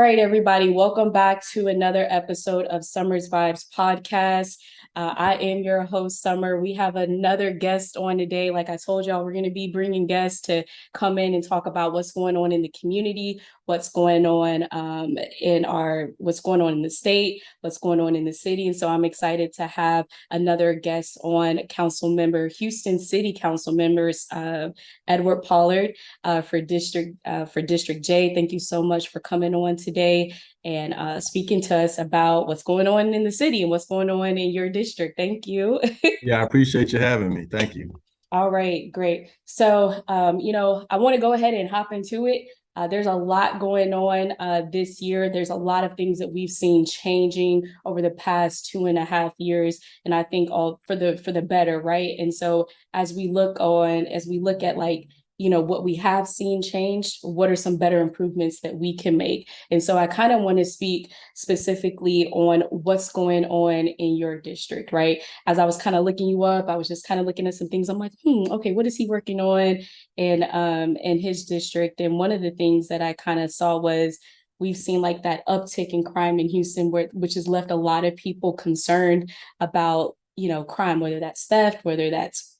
right, everybody, welcome back to another episode of Summer's Vibes podcast. I am your host, Summer. We have another guest on today. Like I told y'all, we're going to be bringing guests to come in and talk about what's going on in the community, what's going on what's going on in the state, what's going on in the city. And so I'm excited to have another guest on, Houston City Council members, Edward Pollard, for District J. Thank you so much for coming on today and speaking to us about what's going on in the city and what's going on in your district. Thank you. Yeah, I appreciate you having me. Thank you. All right, great. So, I want to go ahead and hop into it. There's a lot going on this year. There's a lot of things that we've seen changing over the past 2.5 years, and I think all for the better, right? And so as we look at what we have seen change, what are some better improvements that we can make? And so I kind of want to speak specifically on what's going on in your district, right? As I was kind of looking you up, I was just kind of looking at some things. I'm like, okay, what is he working on in his district? And one of the things that I kind of saw was we've seen like that uptick in crime in Houston, which has left a lot of people concerned about, crime, whether that's theft, whether that's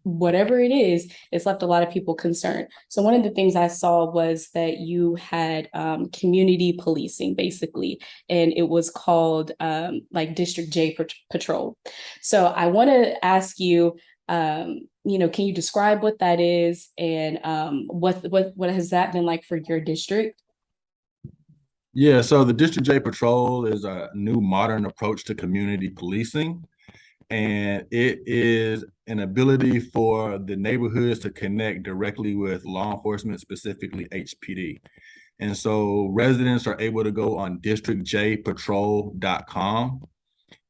whatever it is, it's left a lot of people concerned. So one of the things I saw was that you had community policing, basically, and it was called District J Patrol. So I want to ask you, can you describe what that is and what has that been like for your district? Yeah, so the District J Patrol is a new modern approach to community policing. And it is an ability for the neighborhoods to connect directly with law enforcement, specifically HPD. And so residents are able to go on districtjpatrol.com.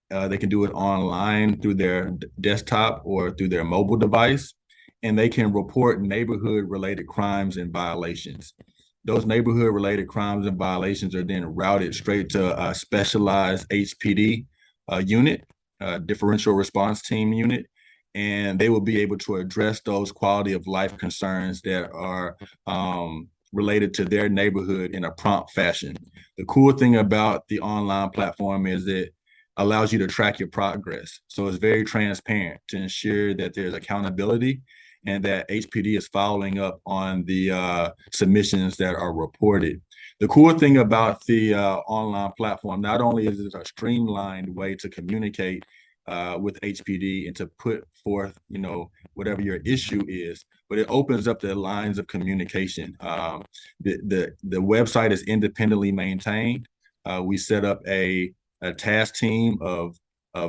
They can do it online through their desktop or through their mobile device, and they can report neighborhood-related crimes and violations. Those neighborhood-related crimes and violations are then routed straight to a specialized HPD unit, differential response team unit, and they will be able to address those quality of life concerns that are related to their neighborhood in a prompt fashion. The cool thing about the online platform is it allows you to track your progress. So it's very transparent to ensure that there's accountability and that HPD is following up on the submissions that are reported. The cool thing about the online platform, not only is it a streamlined way to communicate with HPD and to put forth, whatever your issue is, but it opens up the lines of communication. The website is independently maintained. We set up a task team of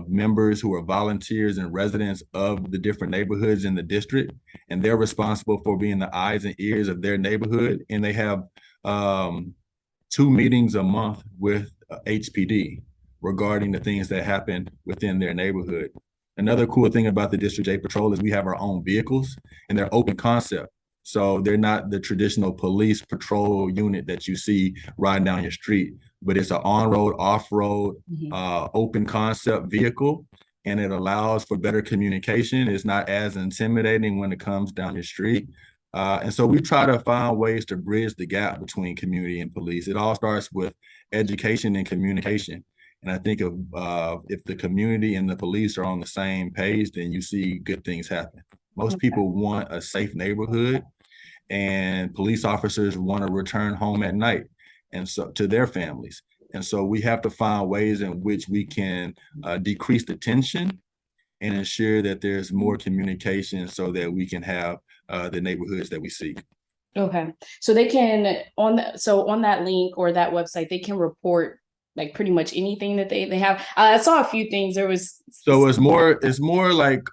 members who are volunteers and residents of the different neighborhoods in the district, and they're responsible for being the eyes and ears of their neighborhood. And they have 2 meetings a month with HPD regarding the things that happen within their neighborhood. Another cool thing about the District J Patrol is we have our own vehicles, and they're open concept. So they're not the traditional police patrol unit that you see riding down your street, but it's an on-road, off-road, open concept vehicle, and it allows for better communication. It's not as intimidating when it comes down your street. And so we try to find ways to bridge the gap between community and police. It all starts with education and communication. And I think if the community and the police are on the same page, then you see good things happen. Most people want a safe neighborhood, and police officers want to return home at night and so to their families. And so we have to find ways in which we can decrease the tension and ensure that there's more communication so that we can have the neighborhoods that we seek. Okay. So they can on that link or that website, they can report like pretty much anything that they have. I saw a few things. So it's more like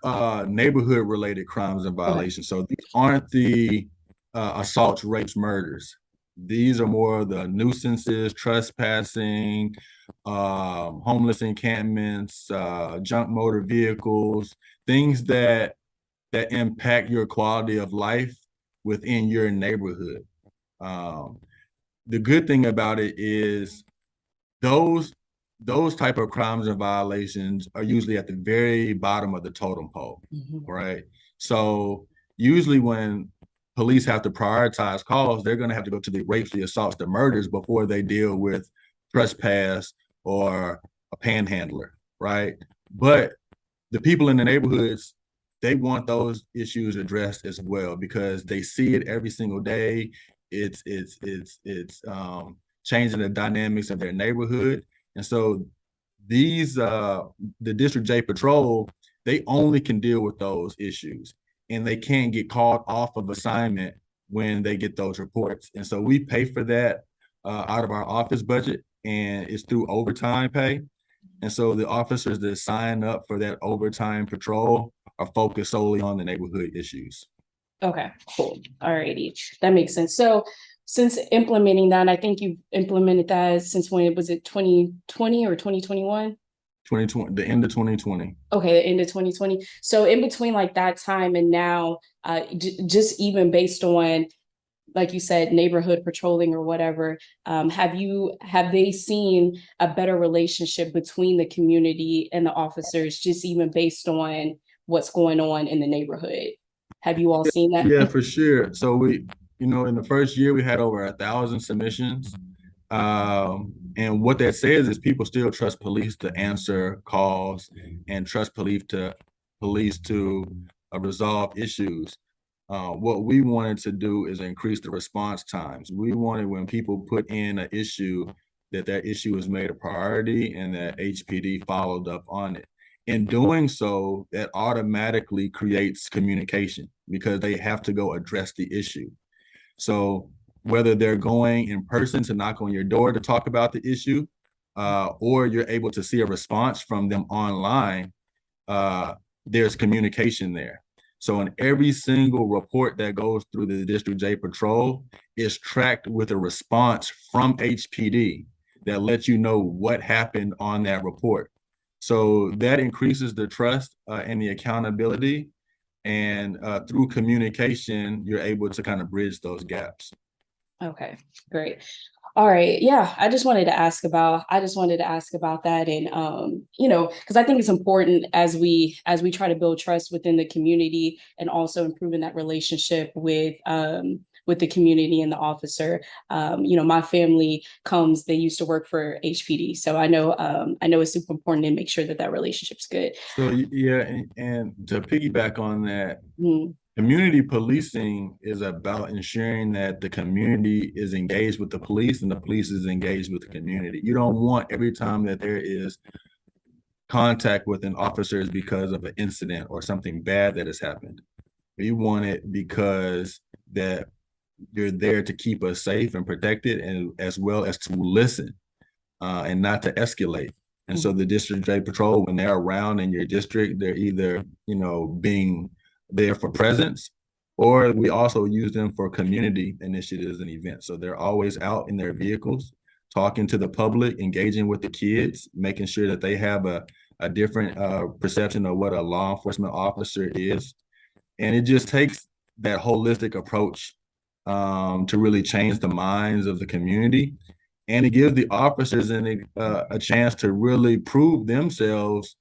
neighborhood related crimes and violations. Okay. So these aren't the assaults, rapes, murders. These are more the nuisances, trespassing, homeless encampments, junk motor vehicles, things that impact your quality of life within your neighborhood. The good thing about it is those type of crimes and violations are usually at the very bottom of the totem pole, right? So usually when police have to prioritize calls, they're going to have to go to the rapes, the assaults, the murders before they deal with trespass or a panhandler, right? But the people in the neighborhoods, they want those issues addressed as well because they see it every single day. It's changing the dynamics of their neighborhood. And so the District J Patrol, they only can deal with those issues and they can't get called off of assignment when they get those reports. And so we pay for that out of our office budget, and it's through overtime pay. And so the officers that sign up for that overtime patrol are focused solely on the neighborhood issues. Okay, cool. All righty. That makes sense. So since implementing that, I think you've implemented that since when was it 2020 or 2021? 2020, the end of 2020. Okay, the end of 2020. So in between like that time and now, just even based on, like you said, neighborhood patrolling or whatever, have they seen a better relationship between the community and the officers, just even based on what's going on in the neighborhood? Have you all seen that? Yeah, for sure. So we, in the first year we had over 1,000 submissions. And what that says is people still trust police to answer calls and trust police to resolve issues. What we wanted to do is increase the response times. We wanted when people put in an issue that issue was made a priority and that HPD followed up on it. In doing so, that automatically creates communication because they have to go address the issue. So whether they're going in person to knock on your door to talk about the issue, or you're able to see a response from them online, there's communication there. So in every single report that goes through the District J Patrol is tracked with a response from HPD that lets you know what happened on that report. So that increases the trust and the accountability. And through communication, you're able to kind of bridge those gaps. Okay, great. All right. Yeah, I just wanted to ask about that. And because I think it's important as we try to build trust within the community and also improving that relationship with the community and the officer. My family they used to work for HPD. So I know it's super important to make sure that relationship's good. So yeah, and to piggyback on that, community policing is about ensuring that the community is engaged with the police and the police is engaged with the community. You don't want every time that there is contact with an officer is because of an incident or something bad that has happened. You want it because that you're there to keep us safe and protected, and as well as to listen and not to escalate. And so the District J Patrol, when they're around in your district, they're either, being there for presence, or we also use them for community initiatives and events. So they're always out in their vehicles, talking to the public, engaging with the kids, making sure that they have a different perception of what a law enforcement officer is. And it just takes that holistic approach to really change the minds of the community. And it gives the officers a chance to really prove themselves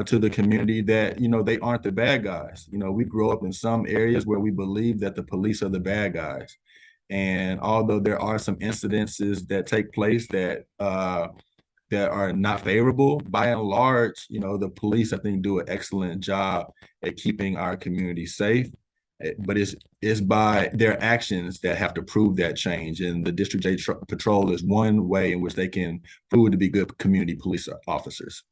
to the community that, they aren't the bad guys. We grow up in some areas where we believe that the police are the bad guys. And although there are some incidences that take place that are not favorable, by and large, the police, I think, do an excellent job at keeping our community safe. But it's by their actions that have to prove that change. And the District J Patrol is one way in which they can prove to be good community police officers.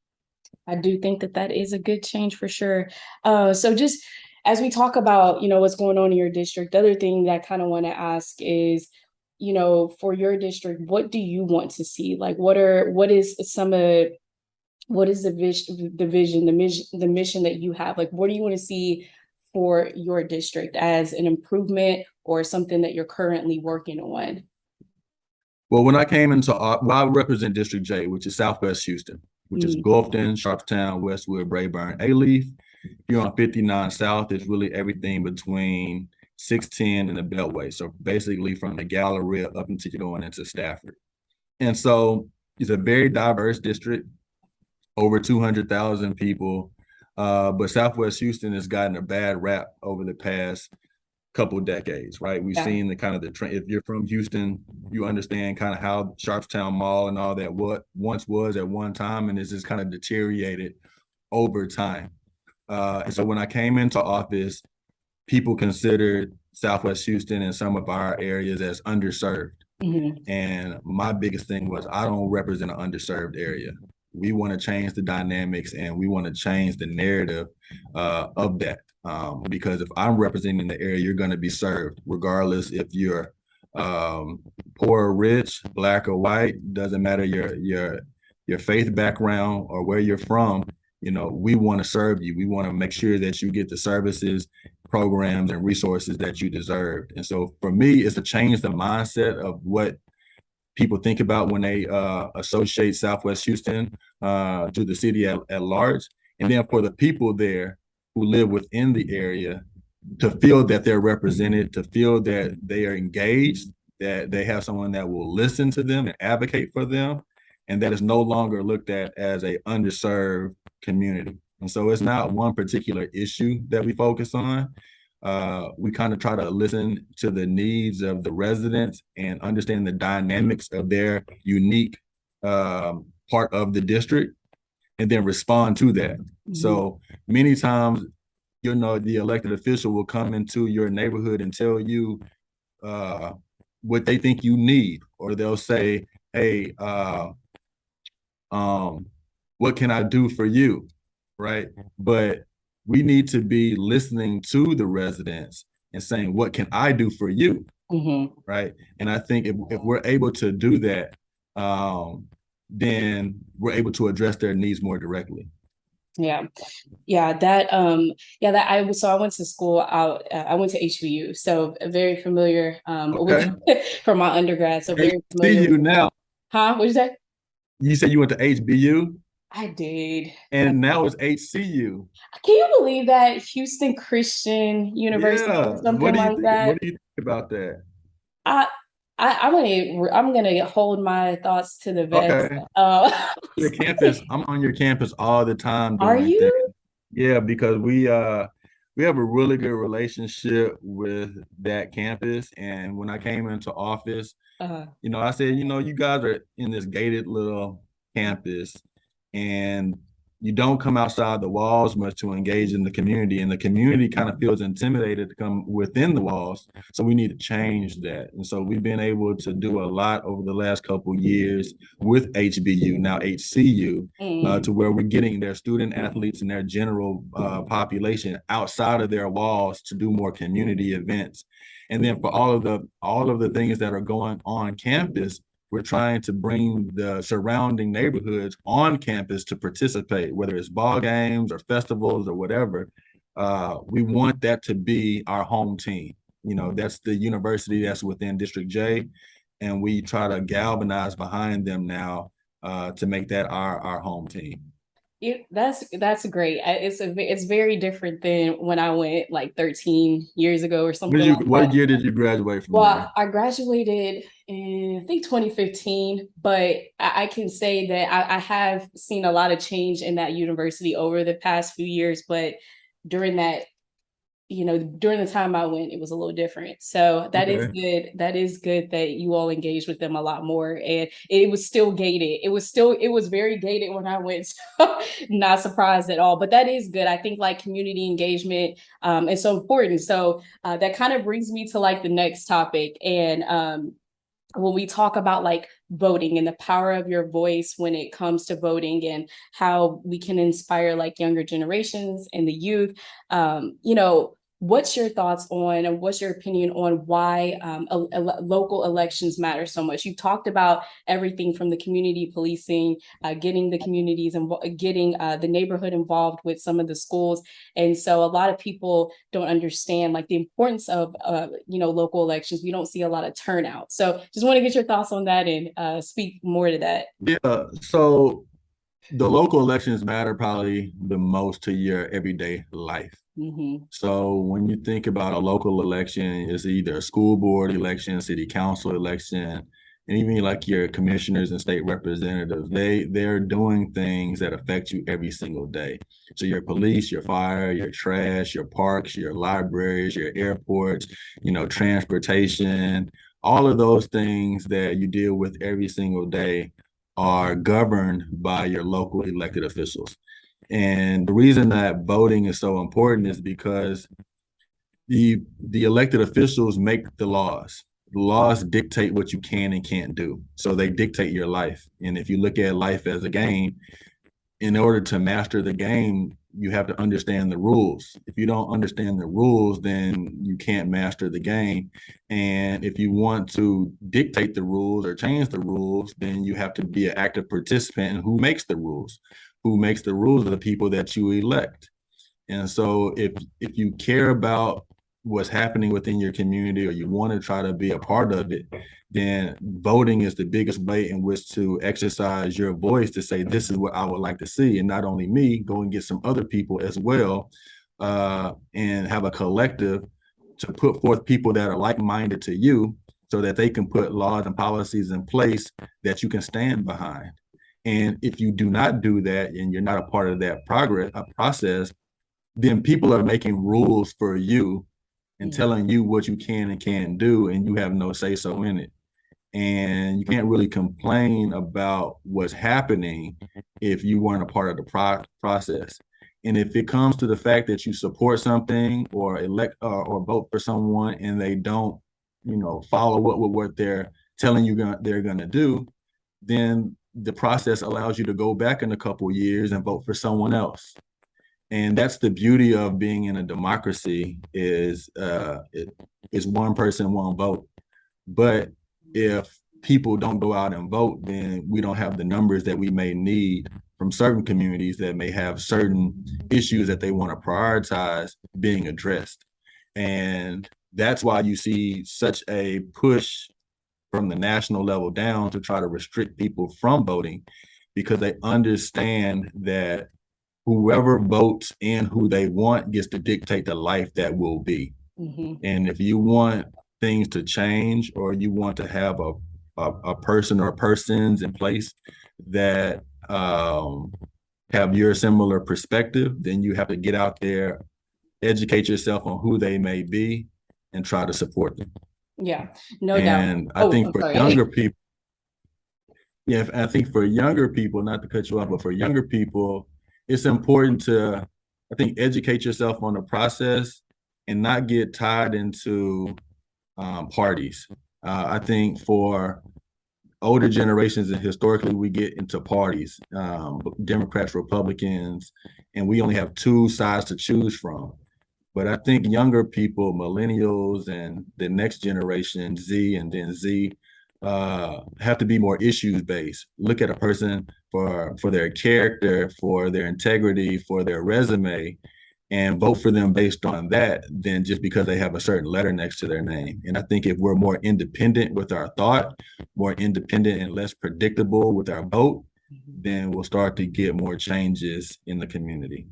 I do think that is a good change for sure. So just as we talk about, what's going on in your district, the other thing that I kind of want to ask is, for your district, what do you want to see? Like, what is the vision, the mission that you have? Like, what do you want to see for your district as an improvement or something that you're currently working on? Well, when I came into, I represent District J, which is Southwest Houston, which is Gulfton, Sharpstown, Westwood, Brayburn, Alief. Here on 59 South is really everything between 610 and the Beltway. So basically from the Galleria up until you're going into Stafford. And so it's a very diverse district, over 200,000 people. But Southwest Houston has gotten a bad rap over the past couple decades, right? We've Yeah. seen the kind of the trend. If you're from Houston, you understand kind of how Sharpstown Mall and all that what once was at one time, and it's just kind of deteriorated over time. And so when I came into office, people considered Southwest Houston and some of our areas as underserved. Mhm. And my biggest thing was I don't represent an underserved area. We want to change the dynamics and we want to change the narrative of that. Because if I'm representing the area, you're going to be served, regardless if you're poor or rich, black or white. Doesn't matter your faith background or where you're from. You know, we want to serve you. We want to make sure that you get the services, programs, and resources that you deserve. And so for me, it's to change the mindset of what people think about when they associate Southwest Houston to the city at large. And then for the people there who live within the area to feel that they're represented, to feel that they are engaged, that they have someone that will listen to them and advocate for them, and that is no longer looked at as a underserved community. And so it's not one particular issue that we focus on. We kind of try to listen to the needs of the residents and understand the dynamics of their unique part of the district and then respond to that. Mm-hmm. So many times, you know, the elected official will come into your neighborhood and tell you what they think you need, or they'll say, hey, what can I do for you? Right. But we need to be listening to the residents and saying, what can I do for you? Mm-hmm. Right. And I think if we're able to do that, then we're able to address their needs more directly. Yeah. Yeah, that I went to school out I went to HBU, so very familiar okay. From my undergrad, so very familiar. HBU now. Huh? What'd you say? You said you went to HBU? I did. And now it's HCU. Can you believe that? Houston Christian University, yeah. Something like that. What do you think about that? I'm gonna hold my thoughts to the vest. Okay. Your campus. I'm on your campus all the time. Are you? Things. Yeah, because we have a really good relationship with that campus. And when I came into office, you know, I said, you know, you guys are in this gated little campus, and you don't come outside the walls much to engage in the community, and the community kind of feels intimidated to come within the walls. So we need to change that. And so we've been able to do a lot over the last couple of years with HBU, now HCU, to where we're getting their student athletes and their general population outside of their walls to do more community events. And then for all of the things that are going on campus, we're trying to bring the surrounding neighborhoods on campus to participate, whether it's ball games or festivals or whatever. We want that to be our home team. You know, that's the university that's within District J, and we try to galvanize behind them now to make that our home team. That's great. It's very different than when I went like 13 years ago or something. What year did you graduate from? Well, I graduated in I think 2015, but I can say that I have seen a lot of change in that university over the past few years. But during that, you know, during the time I went, it was a little different. So that is good. That is good that you all engaged with them a lot more. And it was still gated. It was very gated when I went. So not surprised at all. But that is good. I think like community engagement is so important. So that kind of brings me to like the next topic. And when we talk about like voting and the power of your voice when it comes to voting and how we can inspire like younger generations and the youth, you know, what's your thoughts on and what's your opinion on why local elections matter so much? You talked about everything from the community policing, getting the communities and getting the neighborhood involved with some of the schools. And so a lot of people don't understand like the importance of, you know, local elections. We don't see a lot of turnout. So just want to get your thoughts on that and speak more to that. Yeah, so the local elections matter probably the most to your everyday life. Mm-hmm. So when you think about a local election, it's either a school board election, city council election, and even like your commissioners and state representatives, they're doing things that affect you every single day. So your police, your fire, your trash, your parks, your libraries, your airports, transportation, all of those things that you deal with every single day are governed by your local elected officials. And the reason that voting is so important is because the elected officials make the laws. The laws dictate what you can and can't do. So they dictate your life. And if you look at life as a game, in order to master the game, you have to understand the rules. If you don't understand the rules, then you can't master the game. And if you want to dictate the rules or change the rules, then you have to be an active participant in who makes the rules. Who makes the rules are the people that you elect. And so if you care about what's happening within your community, or you want to try to be a part of it, then voting is the biggest way in which to exercise your voice to say, this is what I would like to see. And not only me, go and get some other people as well, and have a collective to put forth people that are like-minded to you so that they can put laws and policies in place that you can stand behind. And if you do not do that and you're not a part of that process, then people are making rules for you and telling you what you can and can't do, and you have no say so in it. And you can't really complain about what's happening if you weren't a part of the process. And if it comes to the fact that you support something or elect or vote for someone and they don't, follow what they're telling you they're going to do, then the process allows you to go back in a couple of years and vote for someone else. And that's the beauty of being in a democracy is one person, one vote. But if people don't go out and vote, then we don't have the numbers that we may need from certain communities that may have certain issues that they want to prioritize being addressed. And that's why you see such a push from the national level down to try to restrict people from voting, because they understand that whoever votes in who they want gets to dictate the life that will be. Mm-hmm. And if you want things to change, or you want to have a person or persons in place that have your similar perspective, then you have to get out there, educate yourself on who they may be, and try to support them. Yeah, no doubt. And I think for younger people, I think for younger people, not to cut you off, but for younger people, it's important to, I think, educate yourself on the process and not get tied into parties. I think for older generations, and historically, we get into parties, Democrats, Republicans, and we only have two sides to choose from. But I think younger people, millennials, and the next generation, Z and then Z, have to be more issues based. Look at a person for their character, for their integrity, for their resume, and vote for them based on that than just because they have a certain letter next to their name. And I think if we're more independent with our thought, more independent and less predictable with our vote, then we'll start to get more changes in the community.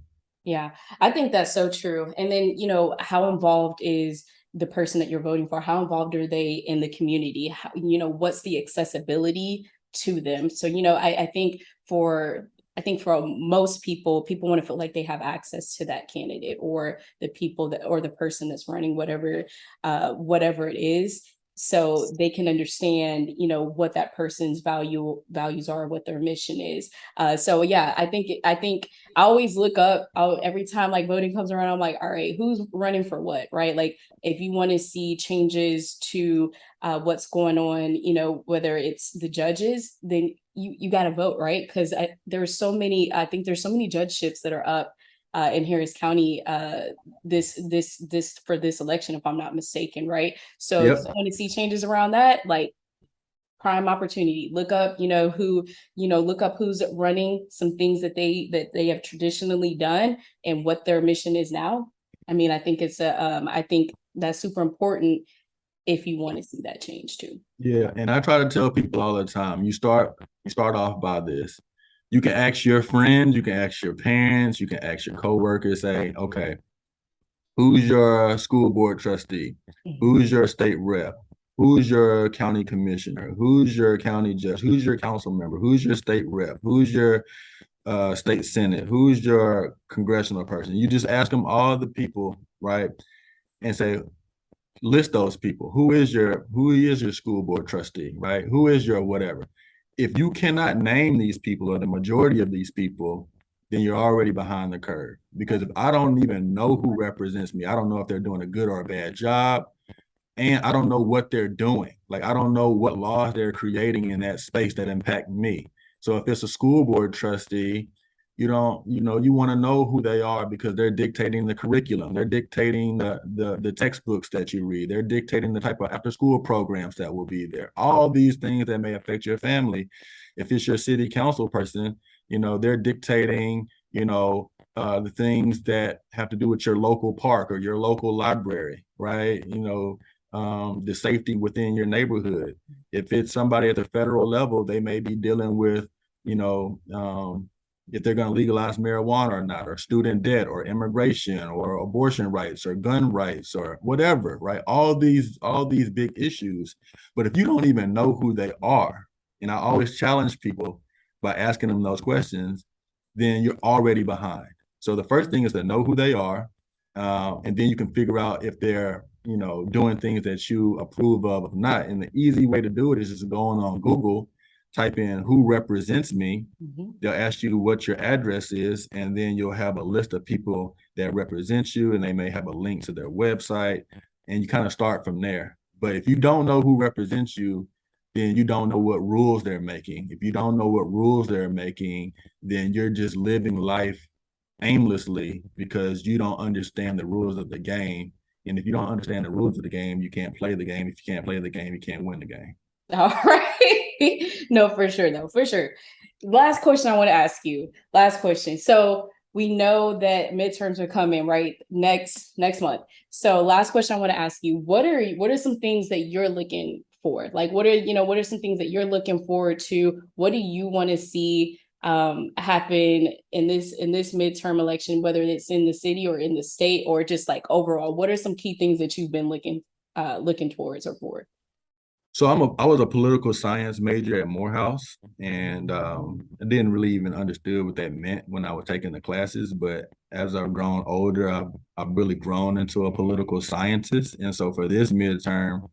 Yeah, I think that's so true. And then, how involved is the person that you're voting for? How involved are they in the community? How, what's the accessibility to them? So, I think for most people want to feel like they have access to that candidate or the people or the person that's running whatever it is. So they can understand, what that person's values are, what their mission is. So yeah, I think I always look up every time like voting comes around. I'm like, all right, who's running for what, right? Like if you want to see changes to what's going on, whether it's the judges, then you got to vote, right? Because there's so many judgeships that are up in Harris County this for this election, if I'm not mistaken, right? So if you want to see changes around that, like prime opportunity. Look up, look up who's running, some things that they have traditionally done and what their mission is now. I mean, I think I think that's super important if you want to see that change too. Yeah, and I try to tell people all the time, you start off by this. You can ask your friends, you can ask your parents, you can ask your coworkers, say, okay, who's your school board trustee? Who's your state rep? Who's your county commissioner? Who's your county judge? Who's your council member? Who's your state rep? Who's your state senate? Who's your congressional person? You just ask them all the people, right? And say, list those people. Who is your school board trustee, right? Who is your whatever? If you cannot name these people or the majority of these people, then you're already behind the curve. Because if I don't even know who represents me, I don't know if they're doing a good or a bad job, and I don't know what they're doing. Like, I don't know what laws they're creating in that space that impact me. So if it's a school board trustee, you want to know who they are because they're dictating the curriculum. They're dictating the textbooks that you read. They're dictating the type of after school programs that will be there. All these things that may affect your family. If it's your city council person, they're dictating, the things that have to do with your local park or your local library, right? The safety within your neighborhood. If it's somebody at the federal level, they may be dealing with, if they're going to legalize marijuana or not, or student debt, or immigration, or abortion rights, or gun rights, or whatever, right? All these big issues. But if you don't even know who they are, and I always challenge people by asking them those questions, then you're already behind. So the first thing is to know who they are, and then you can figure out if they're doing things that you approve of or not. And the easy way to do it is just going on Google, type in who represents me. Mm-hmm. They'll ask you what your address is, and then you'll have a list of people that represent you, and they may have a link to their website, and you kind of start from there. But if you don't know who represents you, then you don't know what rules they're making. If you don't know what rules they're making, then you're just living life aimlessly because you don't understand the rules of the game. And if you don't understand the rules of the game, you can't play the game. If you can't play the game, you can't win the game. All right. No, for sure. No, for sure. Last question I want to ask you. Last question. So we know that midterms are coming, right? Next month. So last question I want to ask you, what are some things that you're looking for? Like, what are some things that you're looking forward to? What do you want to see happen in this midterm election, whether it's in the city or in the state, or just like overall? What are some key things that you've been looking towards or for? So I was a political science major at Morehouse, and I didn't really even understood what that meant when I was taking the classes. But as I've grown older, I've really grown into a political scientist. And so for this midterm,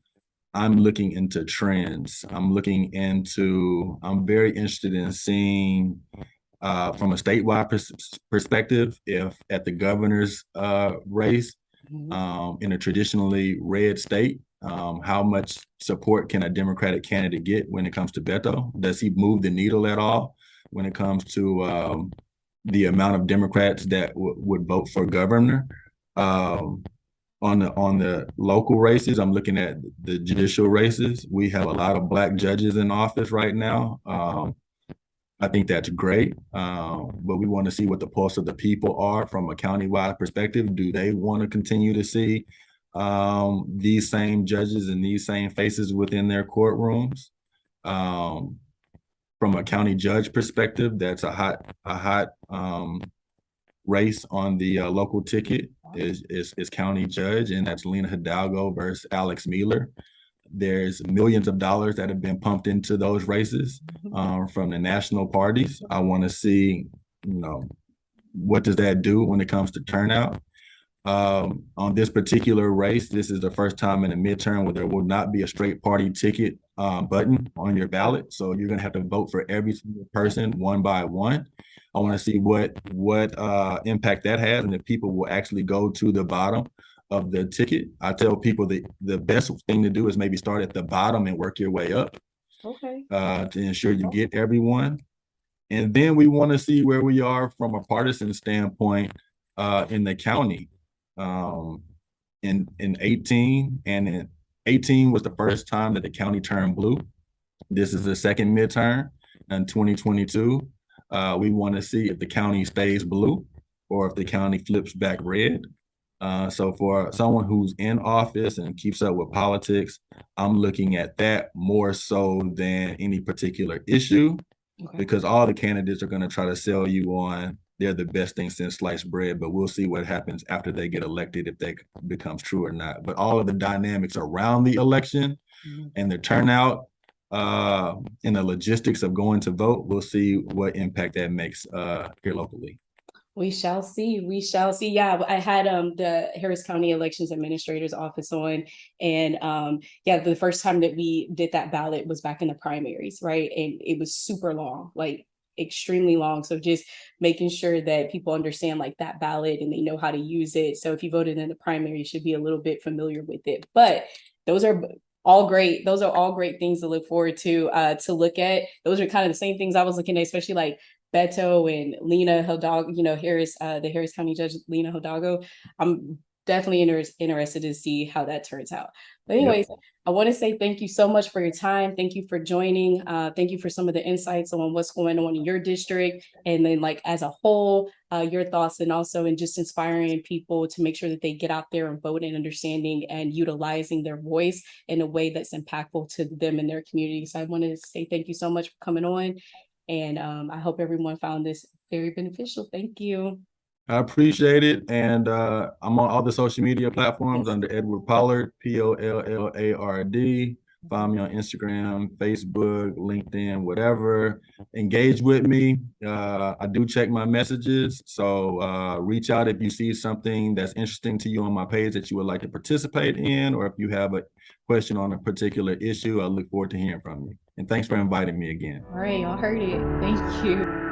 I'm looking into trends. I'm very interested in seeing from a statewide perspective, if at the governor's race in a traditionally red state, how much support can a Democratic candidate get when it comes to Beto? Does he move the needle at all when it comes to the amount of Democrats that would vote for governor? On the local races, I'm looking at the judicial races. We have a lot of Black judges in office right now. I think that's great, but we want to see what the pulse of the people are from a countywide perspective. Do they want to continue to see these same judges and these same faces within their courtrooms? From a county judge perspective, that's a hot race on the local ticket is county judge, and that's Lena Hidalgo versus Alex Mueller. There's millions of dollars that have been pumped into those races from the national parties. I want to see, what does that do when it comes to turnout? On this particular race, this is the first time in a midterm where there will not be a straight party ticket button on your ballot. So you're going to have to vote for every single person one by one. I want to see what impact that has, and if people will actually go to the bottom of the ticket. I tell people that the best thing to do is maybe start at the bottom and work your way up. Okay. To ensure you get everyone. And then we want to see where we are from a partisan standpoint in the county. In 18, and in 18 was the first time that the county turned blue. This is the second midterm in 2022. We want to see if the county stays blue or if the county flips back red. So for someone who's in office and keeps up with politics, I'm looking at that more so than any particular issue, because all the candidates are going to try to sell you on they're the best thing since sliced bread, but we'll see what happens after they get elected, if that becomes true or not. But all of the dynamics around the election and the turnout and the logistics of going to vote, we'll see what impact that makes here locally. We shall see. We shall see. Yeah, I had the Harris County Elections Administrator's Office on, and yeah, the first time that we did that ballot was back in the primaries, right? And it was super long, like extremely long. So just making sure that people understand like that ballot and they know how to use it. So if you voted in the primary, you should be a little bit familiar with it. But those are all great. Those are all great things to look forward to look at. Those are kind of the same things I was looking at, especially like Beto and Lena Hidalgo, Harris, the Harris County Judge Lena Hidalgo. I'm definitely interested to see how that turns out. But anyways, yep. I want to say thank you so much for your time. Thank you for joining. Thank you for some of the insights on what's going on in your district, and then like as a whole, your thoughts, and also in just inspiring people to make sure that they get out there and vote, and understanding and utilizing their voice in a way that's impactful to them and their community. So I wanted to say thank you so much for coming on. And I hope everyone found this very beneficial. Thank you. I appreciate it. And I'm on all the social media platforms under Edward Pollard, Pollard. Find me on Instagram, Facebook, LinkedIn, whatever. Engage with me. I do check my messages. So reach out if you see something that's interesting to you on my page that you would like to participate in, or if you have a question on a particular issue. I look forward to hearing from you. And thanks for inviting me again. All right, y'all heard it. Thank you.